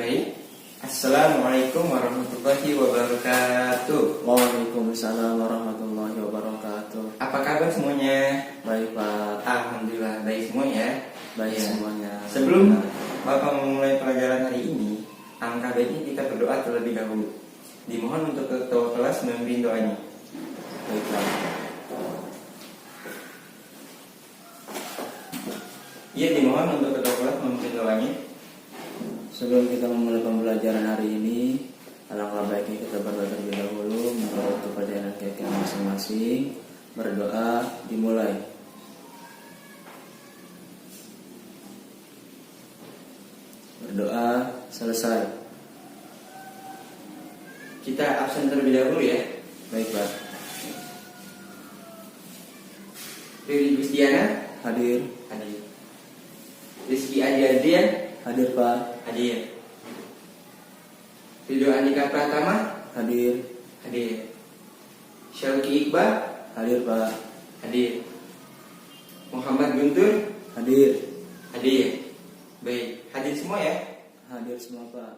Baik. Assalamualaikum warahmatullahi wabarakatuh. Waalaikumsalam warahmatullahi wabarakatuh. Apa kabar semuanya? Baik Pak. Alhamdulillah baik semuanya. Baik Ya. semuanya. Sebelum Bapak memulai pelajaran hari ini, alangkah baiknya kita berdoa terlebih dahulu. Dimohon untuk ketua kelas memimpin doanya. Baik Pak. Ia dimohon untuk ketua kelas memimpin doanya. Sebelum kita memulai pembelajaran hari ini, alangkah baiknya kita berdoa terlebih dahulu, menurut kepercayaan keyakinan masing-masing. Berdoa dimulai. Berdoa selesai. Kita absen terlebih dahulu ya. Baik Pak. Riri Gustiana Hadir. hadir. Rizky Adrian Hadir Pak. hadir. Ridho Andika Pratama Hadir. hadir. Syauki Iqbal Hadir Pak. hadir. Muhammad Guntur Hadir. hadir. Baik, hadir semua ya. Hadir semua Pak.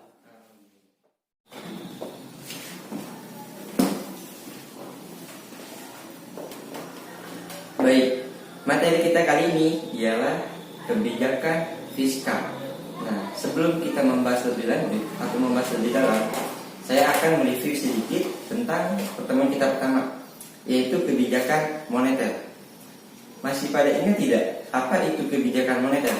Baik, materi kita kali ini ialah kebijakan fiskal. Nah, sebelum kita membahas lebih lanjut atau membahas lebih dalam, saya akan mereview sedikit tentang pertemuan kita pertama, yaitu kebijakan moneter. Masih pada ingat tidak apa itu kebijakan moneter?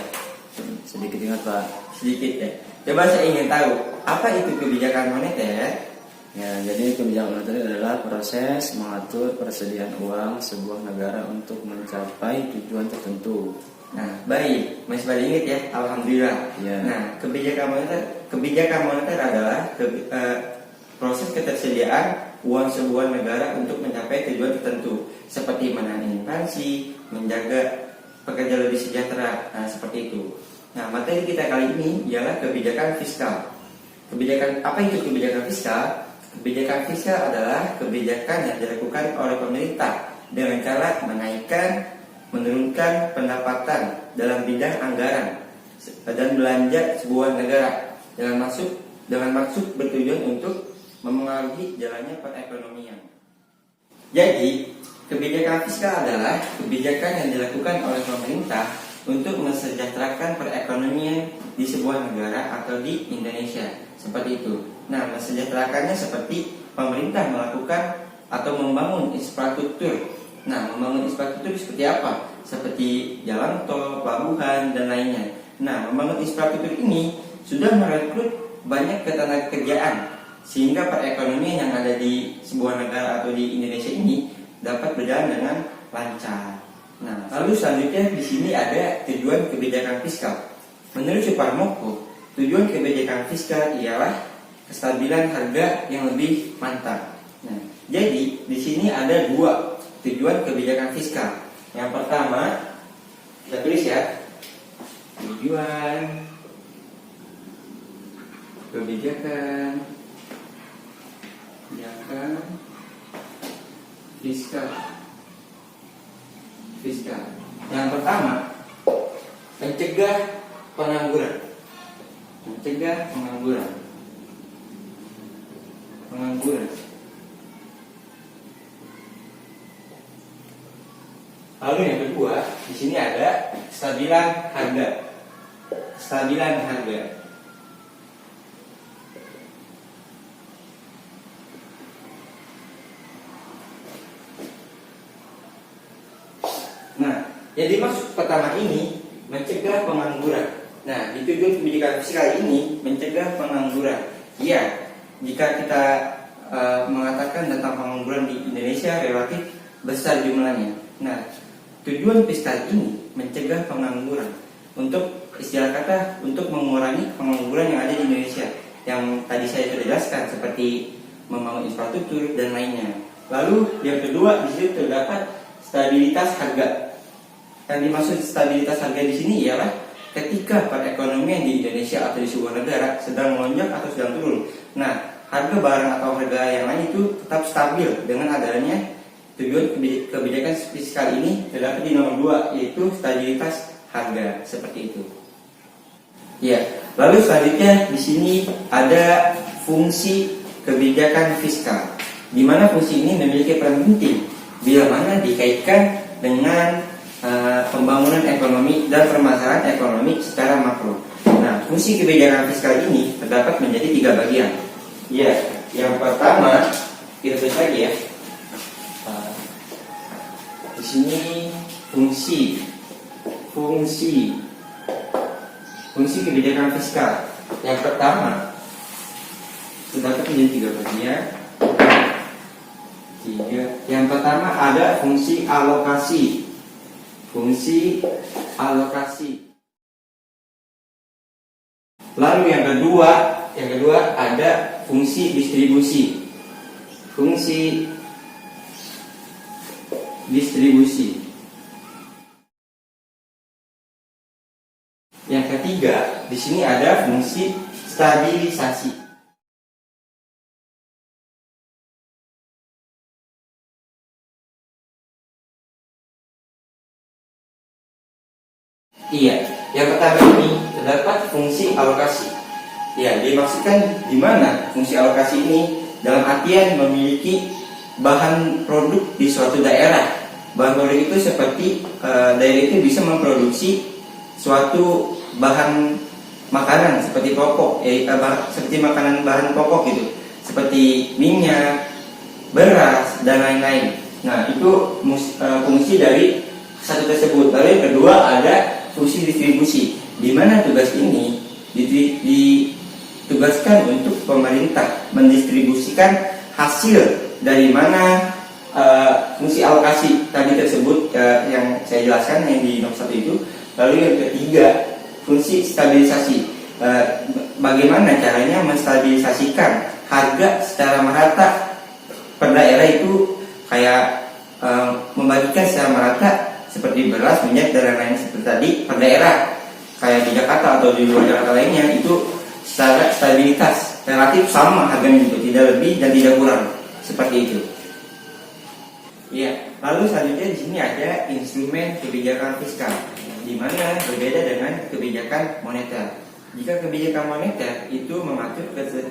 Sedikit ingat Pak. Sedikit ya. Coba saya ingin tahu apa itu kebijakan moneter. Ya, jadi kebijakan moneter adalah proses mengatur persediaan uang sebuah negara untuk mencapai tujuan tertentu. Nah, baik, masih pada ingat ya, alhamdulillah. Ya. Nah, kebijakan moneter adalah proses ketersediaan uang sebuah negara untuk mencapai tujuan tertentu, seperti menahan inflasi, menjaga pekerja lebih sejahtera. Nah, seperti itu. Nah, materi kita kali ini ialah kebijakan fiskal. Kebijakan apa itu kebijakan fiskal? Kebijakan fiskal adalah kebijakan yang dilakukan oleh pemerintah dengan cara menaikkan, menurunkan pendapatan dalam bidang anggaran dan belanja sebuah negara dengan maksud bertujuan untuk memengaruhi jalannya perekonomian. Jadi, kebijakan fiskal adalah kebijakan yang dilakukan oleh pemerintah untuk mensejahterakan perekonomian di sebuah negara atau di Indonesia. Seperti itu. Nah, mensejahterakannya seperti pemerintah melakukan atau membangun infrastruktur. Nah, membangun infrastruktur seperti apa? Seperti jalan tol, pelabuhan, dan lainnya. Nah, membangun infrastruktur ini sudah merekrut banyak ketenagakerjaan, sehingga perekonomian yang ada di sebuah negara atau di Indonesia ini dapat berjalan dengan lancar. Nah, lalu selanjutnya di sini ada tujuan kebijakan fiskal. Menurut Suparmoko, tujuan kebijakan fiskal ialah kestabilan harga yang lebih mantap. Nah, jadi di sini ada dua tujuan kebijakan fiskal. Yang pertama, kita tulis ya, tujuan kebijakan fiskal. Yang pertama, mencegah pengangguran. Lalu yang kedua, di sini ada kestabilan harga. Nah, yang dimaksud pertama ini mencegah pengangguran. Nah, di tujuan kebijakan fiskal ini mencegah pengangguran. Ya, jika kita mengatakan tentang pengangguran di Indonesia relatif besar jumlahnya. Nah, tujuan fiskal ini mencegah pengangguran untuk istilah kata untuk mengurangi pengangguran yang ada di Indonesia yang tadi saya sudah jelaskan seperti membangun infrastruktur dan lainnya. Lalu yang kedua di situ terdapat stabilitas harga. Yang dimaksud stabilitas harga di sini ialah ketika perekonomian di Indonesia atau di sebuah negara sedang melonjak atau sedang turun. Nah, harga barang atau harga yang lain itu tetap stabil dengan adanya tujuan kebijakan fiskal ini terdapat di nomor 2, yaitu stabilitas harga, seperti itu. Ya, Lalu selanjutnya di sini ada fungsi kebijakan fiskal, di mana fungsi ini memiliki peran penting bila mana dikaitkan dengan pembangunan ekonomi dan permasalahan ekonomi secara makro. Nah, fungsi kebijakan fiskal ini terdapat menjadi 3 bagian. Ya, yang pertama kita tulis lagi ya. Di sini fungsi kebijakan fiskal. Yang pertama terdapat menjadi 3 bagian. Yang pertama ada fungsi alokasi. Lalu yang kedua ada fungsi distribusi. Yang ketiga, di sini ada fungsi stabilisasi. Iya, yang pertama ini terdapat fungsi alokasi. Ya, dimaksudkan di mana fungsi alokasi ini dalam artian memiliki bahan produk di suatu daerah. Bahan produk itu seperti daerah itu bisa memproduksi suatu bahan makanan seperti pokok, seperti makanan bahan pokok gitu, seperti minyak, beras dan lain-lain. Nah, itu fungsi dari satu tersebut. Lalu yang kedua ada fungsi distribusi, di mana tugas ini ditugaskan untuk pemerintah mendistribusikan hasil dari mana fungsi alokasi tadi tersebut yang saya jelaskan yang di nomor 1 itu. Lalu yang ketiga fungsi stabilisasi, bagaimana caranya menstabilisasikan harga secara merata per daerah itu, kayak membagikan secara merata seperti beras, minyak dan lain-lain seperti tadi per daerah, kayak di Jakarta atau di luar Jakarta lainnya, itu secara stabilitas relatif sama harganya itu, tidak lebih dan tidak kurang seperti itu. Ya, lalu selanjutnya di sini ada instrumen kebijakan fiskal, di mana berbeda dengan kebijakan moneter. Jika kebijakan moneter itu mengatur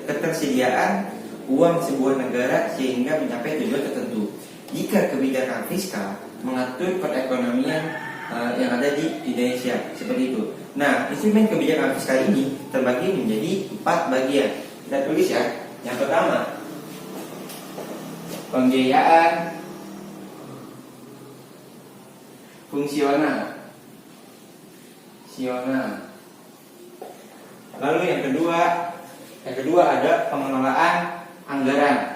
ketersediaan uang sebuah negara sehingga mencapai tujuan tertentu. Jika kebijakan fiskal mengatur perekonomian yang ada di Indonesia, seperti itu. Nah, instrumen kebijakan fiskal ini terbagi menjadi 4 bagian. Kita tulis ya. Yang pertama, pembiayaan fungsional. Lalu yang kedua ada pengelolaan anggaran.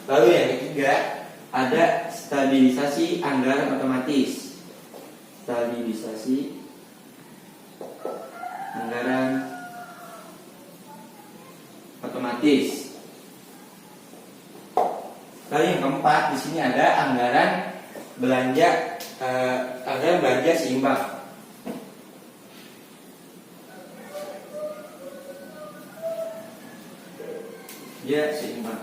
Lalu yang ketiga ada stabilisasi anggaran otomatis. Lalu yang keempat di sini ada anggaran belanja seimbang. Seimbang.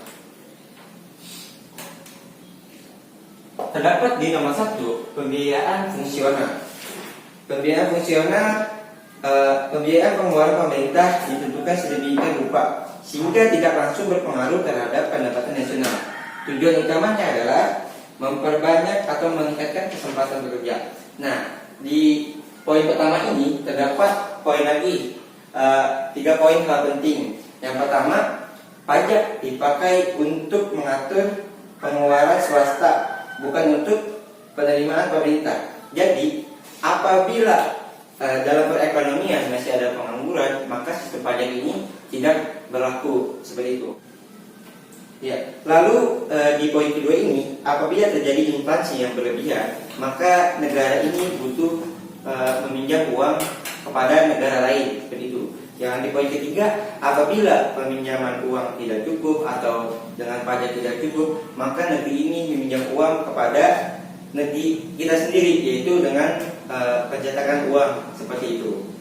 Terdapat di nomor 1 pembiayaan fungsional. Pembiayaan pengeluaran pemerintah ditentukan sedemikian rupa sehingga tidak langsung berpengaruh terhadap pendapatan nasional. Tujuan utamanya adalah memperbanyak atau meningkatkan kesempatan bekerja. Nah, di poin pertama ini terdapat poin lagi, 3 poin hal penting. Yang pertama, pajak dipakai untuk mengatur pengeluaran swasta, bukan untuk penerimaan pemerintah. Jadi, apabila dalam perekonomian masih ada pengangguran, maka sistem pajak ini tidak berlaku seperti itu. Ya, lalu di poin kedua ini, apabila terjadi inflasi yang berlebihan, maka negara ini butuh meminjam uang kepada negara lain seperti itu. Yang di poin ketiga, apabila peminjaman uang tidak cukup atau dengan pajak tidak cukup, maka negeri ini meminjam uang kepada negeri kita sendiri, yaitu dengan pencetakan uang seperti itu.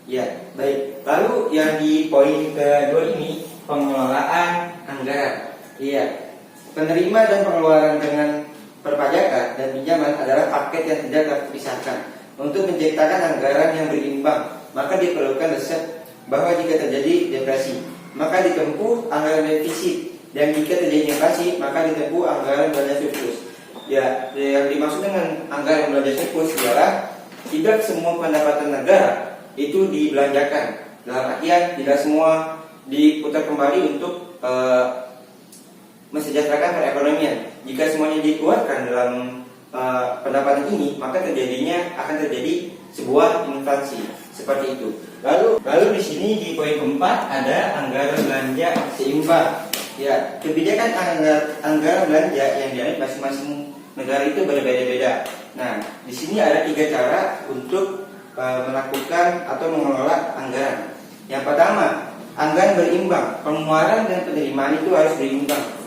Ya, baik. Lalu yang di poin kedua ini, pengelolaan anggaran. Iya, Penerima dan pengeluaran dengan perpajakan dan pinjaman adalah paket yang tidak dapat terpisahkan. Untuk menciptakan anggaran yang berimbang, maka diperlukan resep bahwa jika terjadi deflasi, maka ditempuh anggaran defisit, dan jika terjadi inflasi, maka ditempuh anggaran belanja surplus. Ya, yang dimaksud dengan anggaran belanja surplus adalah tidak semua pendapatan negara itu dibelanjakan. Dalam artian tidak semua diputar kembali untuk mensejahterakan perekonomian. Jika semuanya dikeluarkan dalam pendapatan ini, maka akan terjadi sebuah inflasi seperti itu. Lalu di sini di poin keempat ada anggaran belanja seimbang. Ya, kebijakan anggaran belanja yang dianut masing-masing negara itu berbeda-beda. Nah, di sini ada 3 cara untuk melakukan atau mengelola anggaran. Yang pertama, anggaran berimbang. Pengeluaran dan penerimaan itu harus berimbang.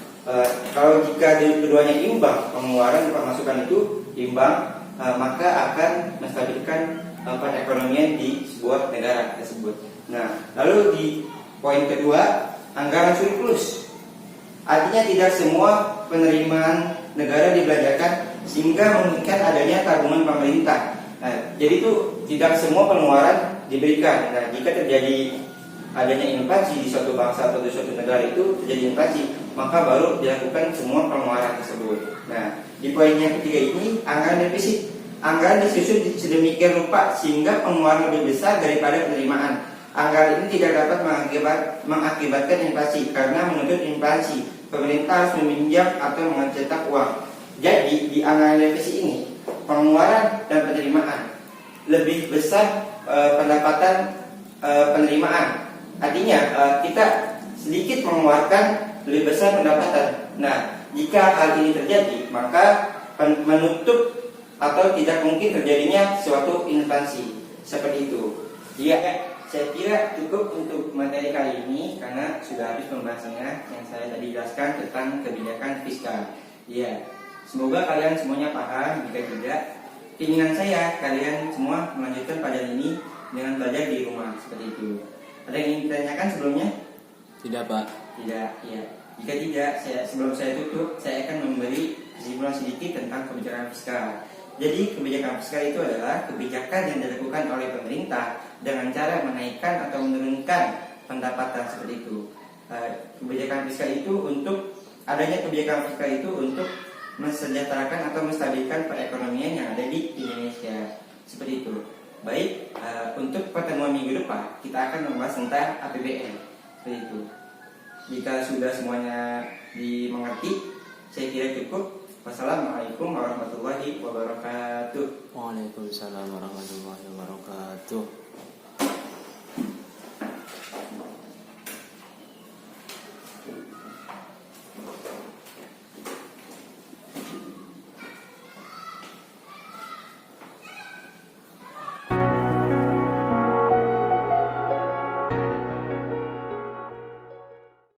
Kalau jika keduanya imbang, pengeluaran dan pemasukan itu imbang, maka akan menstabilkan perekonomian di sebuah negara tersebut. Nah, lalu di poin kedua, anggaran surplus. Artinya tidak semua penerimaan negara dibelanjakan sehingga memungkinkan adanya tabungan pemerintah. Nah, jadi itu tidak semua pengeluaran diberikan. Nah, jika terjadi adanya inflasi di suatu bangsa atau di suatu negara itu terjadi inflasi, maka baru dilakukan semua pengeluaran tersebut. Nah, di poin yang ketiga ini anggaran defisit. Anggaran disusun sedemikian rupa sehingga pengeluaran lebih besar daripada penerimaan. Anggaran ini tidak dapat mengakibatkan inflasi karena menuntut inflasi. Pemerintah harus meminjam atau mencetak uang. Jadi di anggaran defisit ini pengeluaran dan penerimaan lebih besar pendapatan penerimaan. Artinya kita sedikit mengeluarkan lebih besar pendapatan. Nah, jika hal ini terjadi, maka menutup atau tidak mungkin terjadinya suatu inflasi seperti itu. Ya, saya kira cukup untuk materi kali ini karena sudah habis pembahasannya yang saya tadi jelaskan tentang kebijakan fiskal. Ya, semoga kalian semuanya paham. Jika tidak, keinginan saya kalian semua melanjutkan pelajaran ini dengan belajar di rumah seperti itu. Ada yang ingin ditanyakan sebelumnya? Tidak, Pak. Tidak, ya. Jika tidak, sebelum saya tutup, saya akan memberi kesimpulan sedikit tentang kebijakan fiskal. Jadi, kebijakan fiskal itu adalah kebijakan yang dilakukan oleh pemerintah dengan cara menaikkan atau menurunkan pendapatan seperti itu. Kebijakan fiskal itu adanya kebijakan fiskal itu untuk mensejahterakan atau menstabilkan perekonomian yang ada di Indonesia. Seperti itu. Baik, untuk pertemuan minggu depan kita akan membahas tentang APBN. Seperti itu. Jika sudah semuanya dimengerti, saya kira cukup. Wassalamualaikum warahmatullahi wabarakatuh. Waalaikumsalam warahmatullahi wabarakatuh.